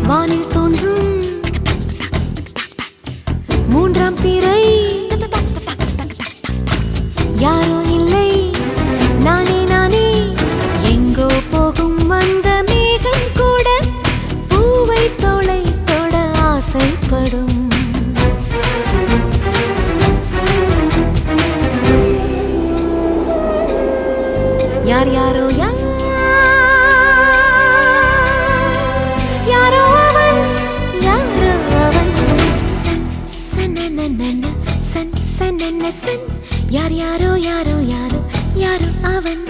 வானில் தோன்றும் மூன்றாம் பிறை யாரோ இல்லை நானே நானே எங்கோ போகும் வந்த மேகம் கூட பூவை தோளை தொட ஆசைப்படும் யார் யாரோ யாரோ அவன் சன் சனனன சன் சனன சன் யார் யாரோ யாரோ யாரோ யாரோ அவன்